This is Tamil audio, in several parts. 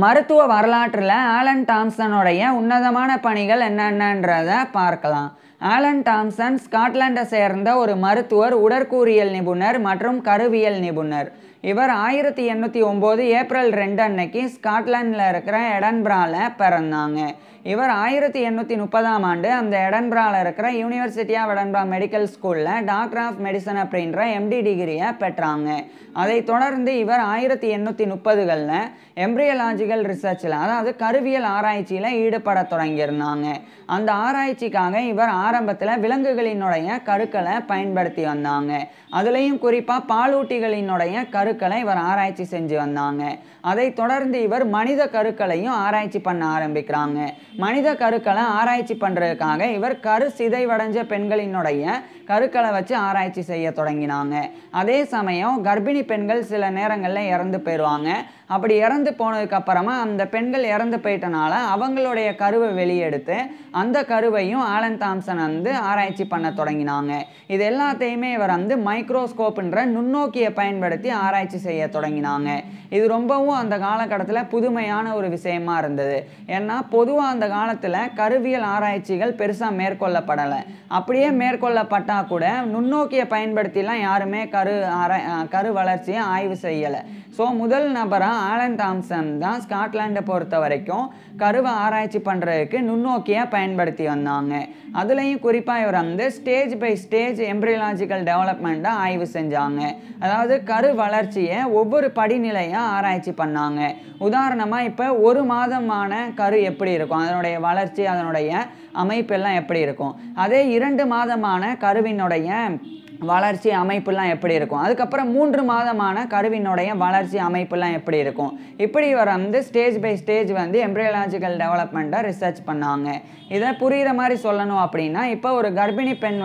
மருத்துவ வரலாற்றில் ஆலன் டாம்சனுடைய உன்னதமான பணிகள் என்னென்னன்றத பார்க்கலாம். ஆலன் டாம்சன் ஸ்காட்லாண்டை சேர்ந்த ஒரு மருத்துவர், உடற்கூறியல் நிபுணர் மற்றும் கருவியல் நிபுணர். இவர் 1809 ஏப்ரல் 2 அன்னைக்கு ஸ்காட்லாண்டில் இருக்கிற எடன்பராவில் பிறந்தாங்க. இவர் 1830ஆம் ஆண்டு அந்த எடன்பராவில் இருக்கிற யூனிவர்சிட்டி ஆஃப் எடன்பரா மெடிக்கல் ஸ்கூலில் டாக்டர் ஆஃப் மெடிசன் அப்படின்ற எம்டி டிகிரியை பெற்றாங்க. அதை தொடர்ந்து இவர் 1830களில் எம்ப்ரியாலஜிக்கல் ரிசர்ச்சில், அதாவது கருவியல் ஆராய்ச்சியில் ஈடுபட தொடங்கியிருந்தாங்க. அந்த ஆராய்ச்சிக்காக இவர் ஆரம்பத்தில் விலங்குகளினுடைய கருக்களை பயன்படுத்தி வந்தாங்க. அதுலேயும் குறிப்பாக பாலூட்டிகளினுடைய கருக்களை இவர் ஆராய்ச்சி செஞ்சு வந்தாங்க. அதை தொடர்ந்து இவர் மனித கருக்களையும் ஆராய்ச்சி பண்ண ஆரம்பிக்கிறாங்க. மனித கருக்களை ஆராய்ச்சி பண்ணுறதுக்காக இவர் கரு சிதைவடைஞ்ச பெண்களினுடைய கருக்களை வச்சு ஆராய்ச்சி செய்ய தொடங்கினாங்க. அதே சமயம் கர்ப்பிணி பெண்கள் சில நேரங்களில் இறந்து போயிடுவாங்க. அப்படி இறந்து போனதுக்கப்புறமா அந்த பெண்கள் இறந்து போயிட்டனால அவங்களுடைய கருவை வெளியெடுத்து அந்த கருவையும் ஆலன் டாம்சன் ஆராய்ச்சி பண்ண தொடங்கினாங்க. இது எல்லாத்தையுமே இவர் மைக்ரோஸ்கோப்ன்ற நுண்ணோக்கியை பயன்படுத்தி ஆராய்ச்சி செய்ய தொடங்கினாங்க. இது ரொம்பவும் அந்த காலகட்டத்தில் புதுமையான ஒரு விஷயமா இருந்தது. ஏன்னா பொதுவாக அந்த காலத்தில் கருவியல் ஆராய்ச்சிகள் பெருசாக மேற்கொள்ளப்படலை. அப்படியே மேற்கொள்ளப்பட்டால் கூட நுண்ணோக்கியை பயன்படுத்திலாம் யாருமே கரு வளர்ச்சியை ஆய்வு செய்யலை. ஸோ முதல் நபராக ஆலன் டாம்சன் தான் ஸ்காட்லாண்டை பொறுத்த வரைக்கும் கருவை ஆராய்ச்சி பண்ணுறதுக்கு நுண்ணோக்கியை பயன்படுத்தி வந்தாங்க. அதுலேயும் குறிப்பாக இவர் ஸ்டேஜ் பை ஸ்டேஜ் எம்ப்ரியாலஜிக்கல் டெவலப்மெண்ட்டை ஆய்வு செஞ்சாங்க. அதாவது கரு வளர்ச்சியை ஒவ்வொரு படிநிலையாக ஆராய்ச்சி பண்ணாங்க. உதாரணமாக இப்போ 1 மாதமான கரு எப்படி இருக்கும், அதனுடைய வளர்ச்சி, அதனுடைய அமைப்பெல்லாம் எப்படி இருக்கும். அதே 2 மாதமான கருவினுடைய வளர்ச்சி அமைப்புலாம் எப்படி இருக்கும். அதுக்கப்புறம் 3 மாதமான கருவினுடைய வளர்ச்சி அமைப்புலாம் எப்படி இருக்கும். இப்படி இவர் ஸ்டேஜ் பை ஸ்டேஜ் எம்ப்ரியாலஜிக்கல் டெவலப்மெண்ட்டை ரிசர்ச் பண்ணாங்க. இதை புரிகிற மாதிரி சொல்லணும் அப்படின்னா, இப்போ ஒரு கர்ப்பிணி பெண்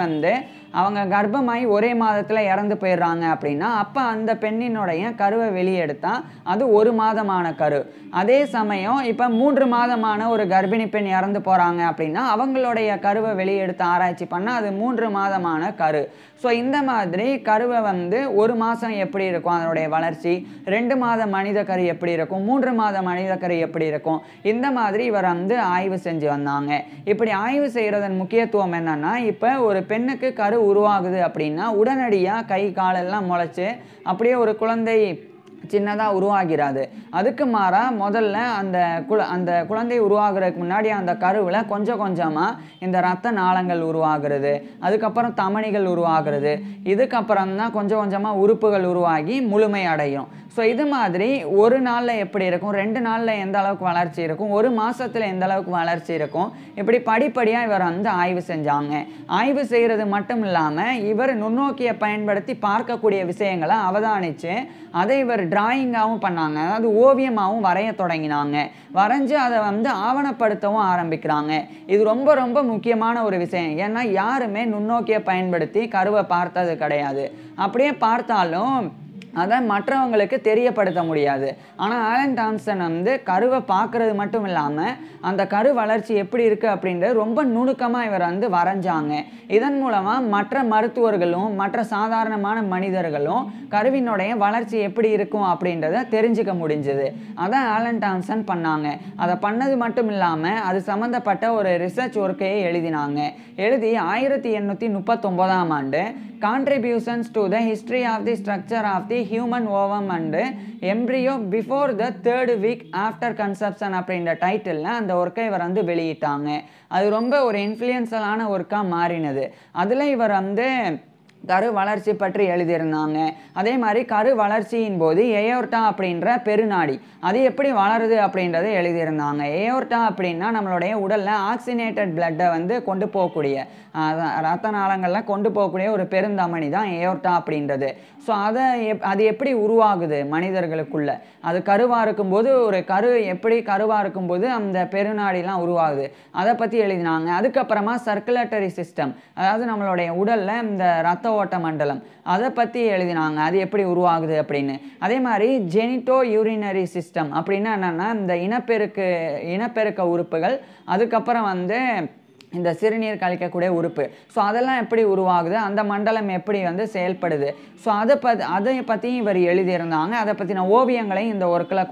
அவங்க கர்ப்பமாகி ஒரே மாதத்தில் இறந்து போயிடுறாங்க அப்படின்னா, அப்போ அந்த பெண்ணினுடைய கருவை வெளியெடுத்தால் அது 1 மாதமான கரு. அதே சமயம் இப்போ 3 மாதமான ஒரு கர்ப்பிணி பெண் இறந்து போகிறாங்க அப்படின்னா அவங்களுடைய கருவை வெளியெடுத்து ஆராய்ச்சி பண்ணால் அது 3 மாதமான கரு. ஸோ இந்த மாதிரி கருவை 1 மாதம் எப்படி இருக்கும் அதனுடைய வளர்ச்சி, 2 மாத மனித கரு எப்படி இருக்கும், 3 மாத மனித கரு எப்படி இருக்கும், இந்த மாதிரி இவர் ஆய்வு செஞ்சு வந்தாங்க. இப்படி ஆய்வு செய்கிறதன் முக்கியத்துவம் என்னன்னா, இப்போ ஒரு பெண்ணுக்கு கரு உருவாகுது அப்படின்னா உடனடியாக கை காலெல்லாம் முளைச்சு அப்படியே ஒரு குழந்தை சின்னதாக உருவாகிறாது. அதுக்கு மாறாக முதல்ல அந்த குழந்தை உருவாகிறதுக்கு முன்னாடி அந்த கருவில் கொஞ்சம் கொஞ்சமாக இந்த இரத்த நாளங்கள் உருவாகிறது, அதுக்கப்புறம் தமனிகள் உருவாகிறது, இதுக்கப்புறம் தான் கொஞ்சம் கொஞ்சமாக உறுப்புகள் உருவாகி முழுமை அடையும். ஸோ இது மாதிரி 1 நாளில் எப்படி இருக்கும், 2 நாளில் எந்த அளவுக்கு வளர்ச்சி இருக்கும், 1 மாதத்தில் எந்த அளவுக்கு வளர்ச்சி இருக்கும், இப்படி படிப்படியாக இவர் ஆய்வு செஞ்சாங்க. ஆய்வு செய்கிறது மட்டும் இல்லாமல் இவர் நுண்ணோக்கியை பயன்படுத்தி பார்க்கக்கூடிய விஷயங்களை அவதானித்து அதை இவர் டிராயிங்காகவும் பண்ணாங்க. அதாவது ஓவியமாகவும் வரைய தொடங்கினாங்க. வரைஞ்சி அதை ஆவணப்படுத்தவும் ஆரம்பிக்கிறாங்க. இது ரொம்ப ரொம்ப முக்கியமான ஒரு விஷயம். ஏன்னா யாருமே நுண்ணோக்கியை பயன்படுத்தி கருவை பார்த்தது கிடையாது. அப்படியே பார்த்தாலும் அதை மற்றவங்களுக்கு தெரியப்படுத்த முடியாது. ஆனால் ஆலன் டாம்சன் கருவை பார்க்குறது மட்டும் இல்லாமல் அந்த கரு வளர்ச்சி எப்படி இருக்குது அப்படின்றது ரொம்ப நுணுக்கமாக இவர் வரைஞ்சாங்க. இதன் மூலமாக மற்ற மருத்துவர்களும் மற்ற சாதாரணமான மனிதர்களும் கருவினுடைய வளர்ச்சி எப்படி இருக்கும் அப்படின்றத தெரிஞ்சுக்க முடிஞ்சது. அதை ஆலன் டாம்சன் பண்ணாங்க. அதை பண்ணது மட்டும் இல்லாமல் அது சம்மந்தப்பட்ட ஒரு ரிசர்ச் ஒர்க்கையே எழுதினாங்க. எழுதி 1839ஆம் ஆண்டு Contributions to the History of the Structure of the Human Ovum and Embryo Before the 3rd Week After Conception அப்படின்ற டைட்டிலில் அந்த ஒர்க்கை இவர் வெளியிட்டாங்க. அது ரொம்ப ஒரு இன்ஃப்ளூயன்ஷியலான ஒர்க்காக மாறினது. அதில் இவர் கரு வளர்ச்சி பற்றி எழுதியிருந்தாங்க. அதே மாதிரி கரு வளர்ச்சியின் போது ஏயோர்ட்டா அப்படின்ற பெருநாடி அது எப்படி வளருது அப்படின்றத எழுதியிருந்தாங்க. ஏயோர்ட்டா அப்படின்னா நம்மளுடைய உடலில் ஆக்சினேட்டட் பிளட்டை கொண்டு போகக்கூடிய ரத்த நாளங்களில் கொண்டு போகக்கூடிய ஒரு பெருந்தமனி தான் ஏயோர்ட்டா அப்படின்றது. ஸோ அது எப்படி உருவாகுது மனிதர்களுக்குள்ள, அது கருவாக இருக்கும்போது ஒரு கரு எப்படி கருவாக இருக்கும்போது அந்த பெருநாடிலாம் உருவாகுது, அதை பற்றி எழுதினாங்க. அதுக்கப்புறமா சர்க்குலேட்டரி சிஸ்டம், அதாவது நம்மளுடைய உடலில் இந்த ரத்த ஓட்ட மண்டலம், அதை பற்றி எழுதினாங்க, அது எப்படி உருவாகுது அப்படின்னு. அதே மாதிரி ஜெனிட்டோ யூரினரி சிஸ்டம் அப்படின்னா என்னென்னா இந்த இனப்பெருக்க உறுப்புகள், அதுக்கப்புறம் இந்த சிறுநீர் கழிக்கக்கூடிய உறுப்பு. ஸோ அதெல்லாம் எப்படி உருவாகுது, அந்த மண்டலம் எப்படி வந்து செயல்படுது, ஸோ அதை பற்றியும் இவர் எழுதியிருந்தாங்க. அதை பற்றின ஓவியங்களையும் இந்த ஒர்க்கில்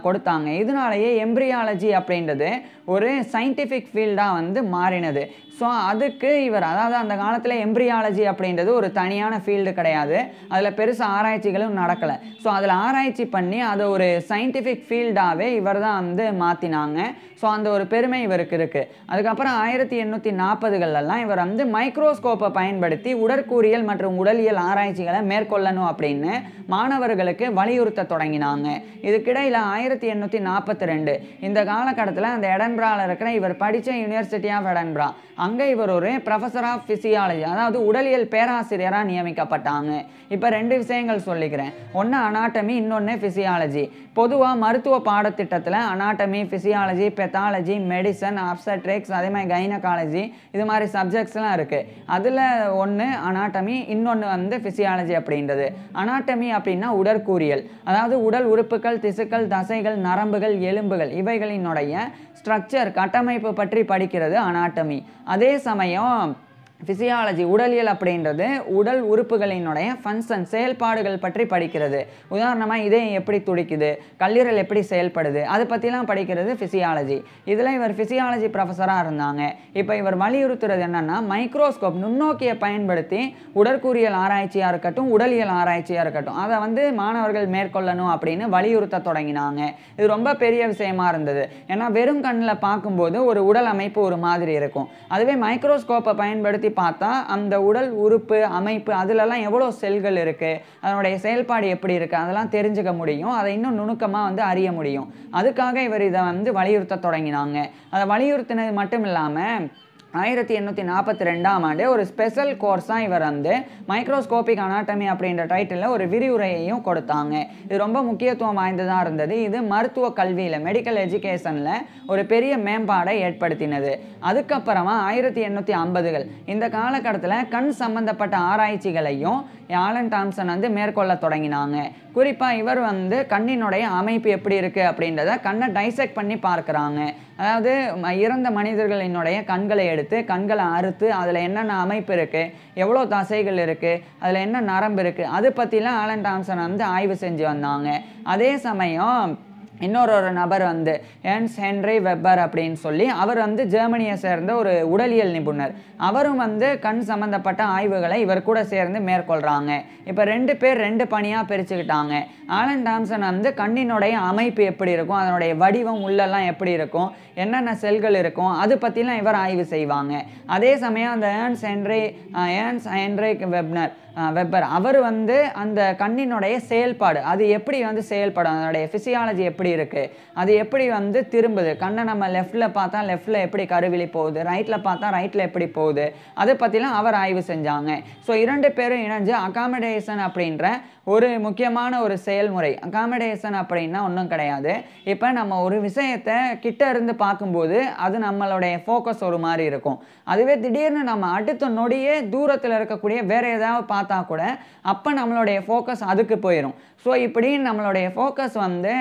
கொடுத்தாங்க. இதனாலேயே எம்பிரியாலஜி அப்படின்றது ஒரு சயின்டிஃபிக் ஃபீல்டாக வந்து மாறினது. ஸோ அதுக்கு இவர், அதாவது அந்த காலத்தில் எம்பிரியாலஜி அப்படின்றது ஒரு தனியான ஃபீல்டு கிடையாது, அதில் பெருசாக ஆராய்ச்சிகளும் நடக்கலை. ஸோ அதில் ஆராய்ச்சி பண்ணி அதை ஒரு சயின்டிஃபிக் ஃபீல்டாகவே இவர் தான் வந்து மாற்றினாங்க. ஸோ அந்த ஒரு பெருமை இவருக்கு இருக்குது. அதுக்கப்புறம் 1840களெல்லாம் இவர் வந்து மைக்ரோஸ்கோப்பை பயன்படுத்தி உடற்கூறியல் மற்றும் உடலியல் ஆராய்ச்சிகளை மேற்கொள்ளணும் அப்படின்னு மாணவர்களுக்கு வலியுறுத்த தொடங்கினாங்க. இதுக்கிடையில் 1842 இந்த காலகட்டத்தில் அந்த எடன்பராவில் இருக்கிற இவர் படித்த யூனிவர்சிட்டி ஆஃப் எடன்பரா, அங்கே இவர் ஒரு ப்ரொஃபஸர் ஆஃப் ஃபிசியாலஜி, அதாவது உடலியல் பேராசிரியராக நியமிக்கப்பட்டாங்க. இப்போ 2 விஷயங்கள் சொல்லிக்கிறேன். ஒன்று அனாட்டமி, இன்னொன்று ஃபிசியாலஜி. பொதுவாக மருத்துவ பாடத்திட்டத்தில் அனாட்டமி, ஃபிசியாலஜி, பெத்தாலஜி, மெடிசன், ஆப்ஸ்டட்ரிக்ஸ், அதே மாதிரி கைனகாலஜி, இது மாதிரி சப்ஜெக்ட்ஸ்லாம் இருக்குது. அதில் ஒன்று அனாட்டமி, இன்னொன்று வந்து ஃபிசியாலஜி அப்படின்றது. அனாட்டமி அப்படின்னா உடற்கூறியல், அதாவது உடல் உறுப்புகள், திசுக்கள், தசைகள், நரம்புகள், எலும்புகள் இவைகளினுடைய ஸ்ட்ரக்சர், கட்டமைப்பு பற்றி படிக்கிறது அனாட்டமி. அதே சமயம் ஃபிசியாலஜி, உடலியல் அப்படின்றது உடல் உறுப்புகளினுடைய ஃபங்க்ஷன், செயல்பாடுகள் பற்றி படிக்கிறது. உதாரணமாக இதயம் எப்படி துடிக்குது, கல்லீரல் எப்படி செயல்படுது, அதை பற்றிலாம் படிக்கிறது ஃபிசியாலஜி. இதில் இவர் ஃபிசியாலஜி ப்ரொஃபஸராக இருந்தாங்க. இப்போ இவர் வலியுறுத்துறது என்னென்னா, மைக்ரோஸ்கோப், நுண்ணோக்கியை பயன்படுத்தி உடற்கூறியல் ஆராய்ச்சியாக இருக்கட்டும், உடலியல் ஆராய்ச்சியாக இருக்கட்டும், அதை வந்து மாணவர்கள் மேற்கொள்ளணும் அப்படின்னு வலியுறுத்த தொடங்கினாங்க. இது ரொம்ப பெரிய விஷயமா இருந்தது. ஏன்னா வெறும் கண்ணில் பார்க்கும்போது ஒரு உடல் அமைப்பு ஒரு மாதிரி இருக்கும். அதுவே மைக்ரோஸ்கோப்பை பயன்படுத்தி பார்த்தா அந்த உடல் உறுப்பு அமைப்பு அதிலெல்லாம் எவ்வளோ செல்கள் இருக்குது, அதனுடைய செயல்பாடு எப்படி இருக்குது, அதெல்லாம் தெரிஞ்சுக்க முடியும். அதை இன்னும் நுணுக்கமாக வந்து அறிய முடியும். அதுக்காக இவர் இதை வந்து வலியுறுத்த தொடங்கினாங்க. அதை வலியுறுத்தினது மட்டும் இல்லாமல் 1842ஆம் ஆண்டு ஒரு ஸ்பெஷல் கோர்ஸாக இவர் வந்து மைக்ரோஸ்கோபிக் அனாட்டமி அப்படின்ற டைட்டிலில் ஒரு விரிவுரையையும் கொடுத்தாங்க. இது ரொம்ப முக்கியத்துவம் வாய்ந்ததாக இருந்தது. இது மருத்துவ கல்வியில், மெடிக்கல் எஜுகேஷனில் ஒரு பெரிய மேம்பாடை ஏற்படுத்தினது. அதுக்கப்புறமா 1850கள் இந்த காலகட்டத்தில் கண் சம்பந்தப்பட்ட ஆராய்ச்சிகளையும் ஆலன் டாம்சன் வந்து மேற்கொள்ள தொடங்கினாங்க. குறிப்பாக இவர் வந்து கண்ணினுடைய அமைப்பு எப்படி இருக்குது அப்படின்றத கண்ணை டைசெக்ட் பண்ணி பார்க்குறாங்க. அதாவது இறந்த மனிதர்களினுடைய கண்களை எடுத்து கண்களை அறுத்து அதில் என்னென்ன அமைப்பு இருக்குது, எவ்வளோ தசைகள் இருக்குது, அதில் என்ன நரம்பு இருக்குது, அது பற்றிலாம் ஆலன் டாம்சன் வந்து ஆய்வு செஞ்சு வந்தாங்க. அதே சமயம் இன்னொரு நபர் வந்து எர்ன்ஸ்ட் ஹென்றி வெப்பர் அப்படின்னு சொல்லி, அவர் வந்து ஜெர்மனியை சேர்ந்த ஒரு உடலியல் நிபுணர். அவரும் வந்து கண் சம்பந்தப்பட்ட ஆய்வுகளை இவர் கூட சேர்ந்து மேற்கொள்கிறாங்க. இப்போ 2 பேர் 2 பணியாக பிரிச்சுக்கிட்டாங்க. ஆலன் டாம்சன் வந்து கண்ணினுடைய அமைப்பு எப்படி இருக்கும், அதனுடைய வடிவம் உள்ளெல்லாம் எப்படி இருக்கும், என்னென்ன செல்கள் இருக்கும், அது பற்றிலாம் இவர் ஆய்வு செய்வாங்க. அதே சமயம் அந்த எர்ன்ஸ்ட் ஹென்றி வெப்பர் அவர் வந்து அந்த கண்ணினுடைய செயல்பாடு, அது எப்படி வந்து செயல்படும், அதனுடைய ஃபிசியாலஜி எப்படி இருக்குது, அது எப்படி வந்து திரும்புது, கண்ணை நம்ம லெஃப்டில் பார்த்தா லெஃப்டில் எப்படி கருவிழி போகுது, ரைட்டில் பார்த்தா ரைட்டில் எப்படி போகுது, அதை பற்றிலாம் அவர் ஆய்வு செஞ்சாங்க. ஸோ 2 பேரும் இணைஞ்சு அகாமடேஷன் அப்படின்ற ஒரு முக்கியமான ஒரு செயல்முறை. அகாமடேஷன் அப்படின்னா ஒன்றும் கிடையாது. இப்போ நம்ம ஒரு விஷயத்தை கிட்ட இருந்து பார்க்கும்போது அது நம்மளுடைய ஃபோக்கஸ் ஒரு மாதிரி இருக்கும். அதுவே திடீர்னு நம்ம அடுத்த நொடியே தூரத்தில் இருக்கக்கூடிய வேறு ஏதாவது பார்த்தா கூட அப்போ நம்மளுடைய ஃபோக்கஸ் அதுக்கு போயிடும். ஸோ இப்படி நம்மளுடைய ஃபோக்கஸ் வந்து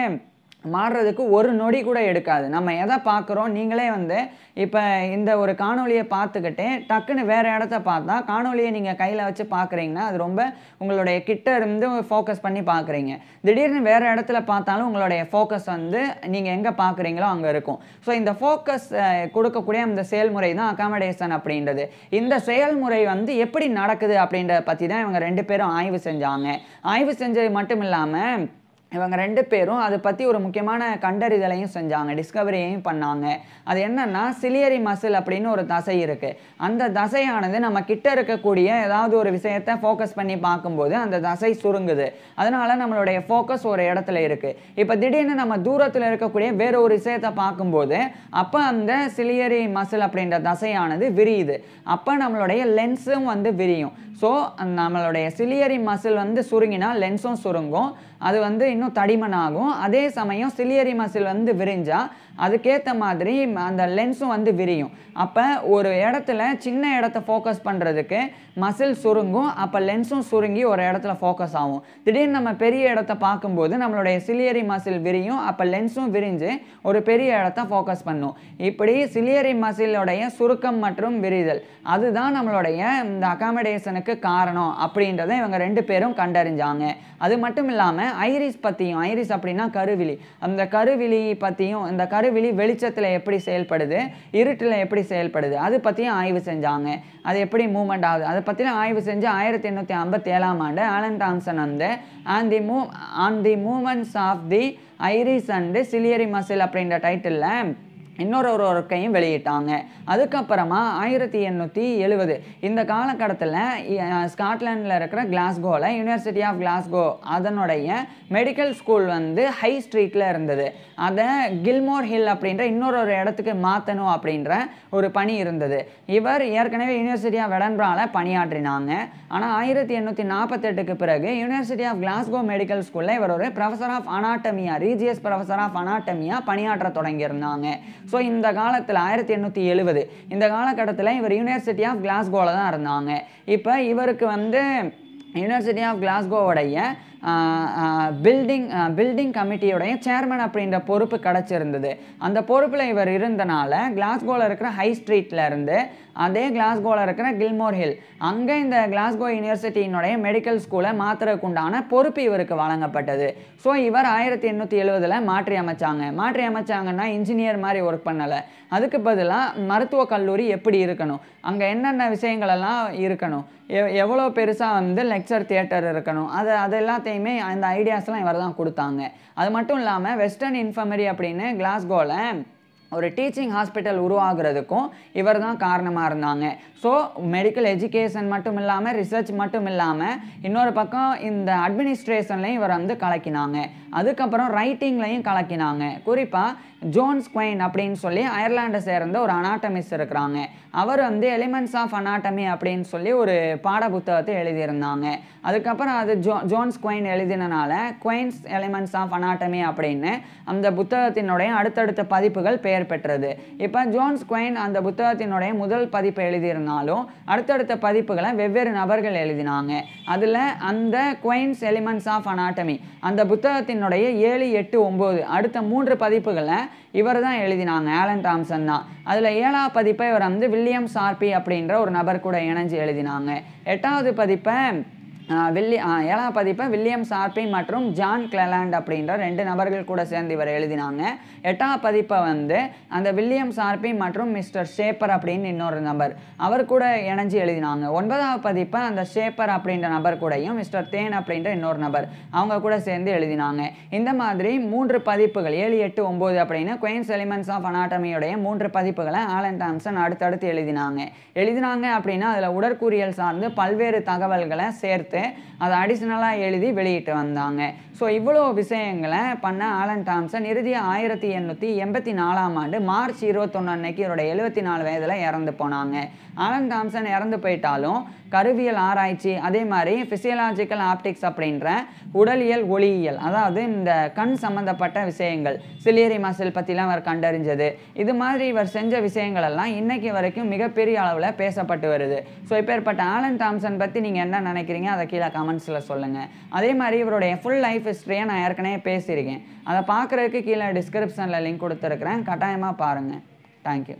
மாறுறதுக்கு ஒரு நொடி கூட எடுக்காது. நம்ம எதை பார்க்குறோம், நீங்களே வந்து இப்போ இந்த ஒரு காணொலியை பார்த்துக்கிட்டே டக்குன்னு வேறு இடத்த பார்த்தா காணொலியை நீங்கள் கையில் வச்சு பார்க்குறீங்கன்னா அது ரொம்ப உங்களுடைய கிட்ட இருந்து ஃபோக்கஸ் பண்ணி பார்க்குறீங்க. திடீர்னு வேறு இடத்துல பார்த்தாலும் உங்களுடைய ஃபோக்கஸ் வந்து நீங்கள் எங்கே பார்க்குறீங்களோ அங்கே இருக்கும். ஸோ இந்த ஃபோக்கஸ் கொடுக்கக்கூடிய அந்த செயல்முறை தான் அகாமடேஷன் அப்படின்றது. இந்த செயல்முறை வந்து எப்படி நடக்குது அப்படின்றத பற்றி தான் இவங்க 2 பேரும் ஆய்வு செஞ்சாங்க. ஆய்வு செஞ்சது மட்டும் இல்லாமல் இவங்க 2 பேரும் அதை பற்றி ஒரு முக்கியமான கண்டறிதலையும் செஞ்சாங்க, டிஸ்கவரியையும் பண்ணாங்க. அது என்னன்னா, சிலியரி மசில் அப்படின்னு ஒரு தசை இருக்குது. அந்த தசையானது நம்ம கிட்ட இருக்கக்கூடிய ஏதாவது ஒரு விஷயத்தை ஃபோக்கஸ் பண்ணி பார்க்கும்போது அந்த தசை சுருங்குது. அதனால நம்மளுடைய ஃபோக்கஸ் ஒரு இடத்துல இருக்குது. இப்போ திடீர்னு நம்ம தூரத்தில் இருக்கக்கூடிய வேறு ஒரு விஷயத்தை பார்க்கும்போது அப்போ அந்த சிலியரி மசில் அப்படின்ற தசையானது விரியுது. அப்போ நம்மளுடைய லென்ஸும் வந்து விரியும். ஸோ நம்மளுடைய சிலியரி மசில் வந்து சுருங்கினா லென்ஸும் சுருங்கும், அது வந்து இன்னும் தடிமன் ஆகும். அதே சமயம் சிலியரி மசில் வந்து விரிஞ்சா அதுக்கேற்ற மாதிரி அந்த லென்ஸும் வந்து விரியும். அப்போ ஒரு இடத்துல சின்ன இடத்த ஃபோக்கஸ் பண்ணுறதுக்கு மசில் சுருங்கும், அப்போ லென்ஸும் சுருங்கி ஒரு இடத்துல ஃபோக்கஸ் ஆகும். திடீர்னு நம்ம பெரிய இடத்த பார்க்கும்போது நம்மளுடைய சிலியரி மசில் விரியும், அப்போ லென்ஸும் விரிஞ்சு ஒரு பெரிய இடத்த ஃபோக்கஸ் பண்ணும். இப்படி சிலியரி மசிலோடைய சுருக்கம் மற்றும் விரிதல் அதுதான் நம்மளுடைய இந்த அகாமடேஷனுக்கு காரணம் அப்படின்றத இவங்க 2 பேரும் கண்டறிஞ்சாங்க. அது மட்டும் இல்லாமல் ஐரிஸ் பற்றியும், ஐரிஸ் அப்படின்னா கருவிழி, அந்த கருவிழி பற்றியும், இந்த கருவிழி வெளிச்சத்தில் எப்படி செயல்படுது, இருட்டில் எப்படி செயல்படுது அது பற்றியும் ஆய்வு செஞ்சாங்க. அது எப்படி மூவ்மெண்ட் ஆகுது அதை பற்றியும் ஆய்வு செஞ்சு 1857ஆம் ஆண்டு ஆலன் டாம்சன் வந்து on the movements of the iris and ciliary muscle அப்படின்ற டைட்டிலில் இன்னொரு ஒர்க்கையும் வெளியிட்டாங்க. அதுக்கப்புறமா 1870 இந்த காலகட்டத்தில் ஸ்காட்லாண்டில் இருக்கிற கிளாஸ்கோவில் யூனிவர்சிட்டி ஆஃப் கிளாஸ்கோ அதனுடைய மெடிக்கல் ஸ்கூல் வந்து ஹை ஸ்ட்ரீட்டில் இருந்தது. அதை கில்மோர் ஹில் அப்படின்ற இன்னொரு இடத்துக்கு மாற்றணும் அப்படின்ற ஒரு பணி இருந்தது. இவர் ஏற்கனவே யூனிவர்சிட்டி ஆஃப் எடன்பராவில் பணியாற்றினாங்க. ஆனால் 1848க்கு பிறகு யூனிவர்சிட்டி ஆஃப் கிளாஸ்கோ மெடிக்கல் ஸ்கூலில் இவர் ஒரு professor of anatomy, regius professor of anatomy பணியாற்ற தொடங்கியிருந்தாங்க. ஸோ இந்த காலத்தில் 1870 இந்த காலகட்டத்தில் இவர் யூனிவர்சிட்டி ஆஃப் கிளாஸ்கோவில் தான் இருந்தாங்க. இப்போ இவருக்கு வந்து யூனிவர்சிட்டி ஆஃப் கிளாஸ்கோவுடைய பில்டிங் கமிட்டியோடைய சேர்மன் அப்படின்ற பொறுப்பு கிடச்சிருந்தது. அந்த பொறுப்பில் இவர் இருந்தனால கிளாஸ்கோவில் இருக்கிற ஹை ஸ்ட்ரீட்டில் இருந்து அதே கிளாஸ்கோவில் இருக்கிற கில்மோர் ஹில் அங்கே இந்த கிளாஸ்கோ யூனிவர்சிட்டியினுடைய மெடிக்கல் ஸ்கூலை மாற்றுறதுக்குண்டான பொறுப்பு இவருக்கு வழங்கப்பட்டது. ஸோ இவர் 1870 மாற்றி அமைச்சாங்கன்னா இன்ஜினியர் மாதிரி ஒர்க் பண்ணலை, அதுக்கு பதிலாக மருத்துவக் கல்லூரி எப்படி இருக்கணும், அங்கே என்னென்ன விஷயங்கள் எல்லாம் இருக்கணும், எவ்வளோ பெருசாக வந்து லெக்சர் தியேட்டர் இருக்கணும், அது எல்லாத்தையுமே அந்த ஐடியாஸ்லாம் இவர் தான் கொடுத்தாங்க. அது மட்டும் இல்லாமல் வெஸ்டர்ன் இன்ஃபர்மரி அப்படின்னு கிளாஸ்கோவில் ஒரு டீச்சிங் ஹாஸ்பிட்டல் உருவாகிறதுக்கும் இவர் தான் காரணமாக இருந்தாங்க. ஸோ மெடிக்கல் எஜுகேஷன் மட்டும் இல்லாமல் ரிசர்ச் மட்டும் இல்லாமல் இன்னொரு பக்கம் இந்த அட்மினிஸ்ட்ரேஷன்லையும் இவர் வந்து கலக்கினாங்க. அதுக்கப்புறம் ரைட்டிங்லையும் கலக்கினாங்க. குறிப்பாக ஜோன்ஸ் குவைன் அப்படின்னு சொல்லி அயர்லாண்டை சேர்ந்த ஒரு அனாட்டமிஸ்ட் இருக்கிறாங்க. அவர் வந்து எலிமெண்ட்ஸ் ஆஃப் அனாட்டமி அப்படின்னு சொல்லி ஒரு பாட புத்தகத்தை எழுதியிருந்தாங்க. அதுக்கப்புறம் அது ஜோன்ஸ் குவைன் எழுதினால குவைன்ஸ் எலிமெண்ட்ஸ் ஆஃப் அனாட்டமி அப்படின்னு அந்த புத்தகத்தினுடைய அடுத்தடுத்த பதிப்புகள் பெயர் பெற்றது. இப்போ ஜோன்ஸ் குவைன் அந்த புத்தகத்தினுடைய முதல் பதிப்பை எழுதியிருந்தாலும் அடுத்தடுத்த பதிப்புகளை வெவ்வேறு நபர்கள் எழுதினாங்க. அதில் அந்த குவைன்ஸ் எலிமெண்ட்ஸ் ஆஃப் அனாட்டமி அந்த புத்தகத்தினுடைய 7, 8, 9 அடுத்த 3 பதிப்புகளை இவர் தான் எழுதினாங்க, ஆலன் டாம்சன் தான். அதில் 7ஆம் பதிப்பை இவர் வந்து வில்லியம் ஷார்பி அப்படின்ற ஒரு நபர் கூட இணைஞ்சு எழுதினாங்க. 8வது பதிப்பை 7ஆம் பதிப்பை வில்லியம் ஷார்பி மற்றும் ஜான் கிளெலாண்ட் அப்படின்ற 2 நபர்கள் கூட சேர்ந்து இவர் எழுதினாங்க. 8ஆம் பதிப்பை வந்து அந்த வில்லியம் ஷார்பி மற்றும் மிஸ்டர் ஷேப்பர் அப்படின்னு இன்னொரு நபர் அவர் கூட இணைஞ்சு எழுதினாங்க. 9ஆம் பதிப்பை அந்த ஷேப்பர் அப்படின்ற நபர் கூடயும் மிஸ்டர் தேன் அப்படின்ற இன்னொரு நபர் அவங்க கூட சேர்ந்து எழுதினாங்க. இந்த மாதிரி 3 பதிப்புகள் 7, 8, 9 அப்படின்னு குவைன்ஸ் எலிமெண்ட்ஸ் ஆஃப் அனாட்டமியோடைய 3 பதிப்புகளை ஆலன் டாம்சன் அடுத்தடுத்து எழுதினாங்க அப்படின்னா அதில் உடற்கூறியல் சார்ந்து பல்வேறு தகவல்களை சேர்த்து அதை அடிஷனலாக எழுதி வெளியிட்டு வந்தாங்க. ஸோ இவ்வளோ விஷயங்களை பண்ண ஆலன் டாம்சன் இறுதியாக 1884ஆம் ஆண்டு மார்ச் 21 அன்னைக்கு இவருடைய 74 வயதில் இறந்து போனாங்க. ஆலன் டாம்சன் இறந்து போயிட்டாலும் கருவியல் ஆராய்ச்சி அதே மாதிரி ஃபிசியலாஜிக்கல் ஆப்டிக்ஸ் அப்படின்ற உடலியல் ஒளியியல் அதாவது இந்த கண் சம்மந்தப்பட்ட விஷயங்கள் சிலியரி மசில் பற்றிலாம் அவர் கண்டறிஞ்சது இது மாதிரி இவர் செஞ்ச விஷயங்கள் எல்லாம் இன்னைக்கு வரைக்கும் மிகப்பெரிய அளவில் பேசப்பட்டு வருது. ஸோ இப்பேற்பட்ட ஆலன் டாம்சன் பற்றி நீங்கள் என்ன நினைக்கிறீங்க அதை கீழே கமெண்ட்ஸில் சொல்லுங்கள். அதே மாதிரி இவருடைய ஃபுல் லைஃப் ஹிஸ்ட்ரியை நான் ஏற்கனவே பேசியிருக்கேன், அதை பார்க்குறதுக்கு கீழே டிஸ்கிரிப்ஷனில் லிங்க் கொடுத்துருக்குறேன், கட்டாயமாக பாருங்கள். தேங்க்யூ.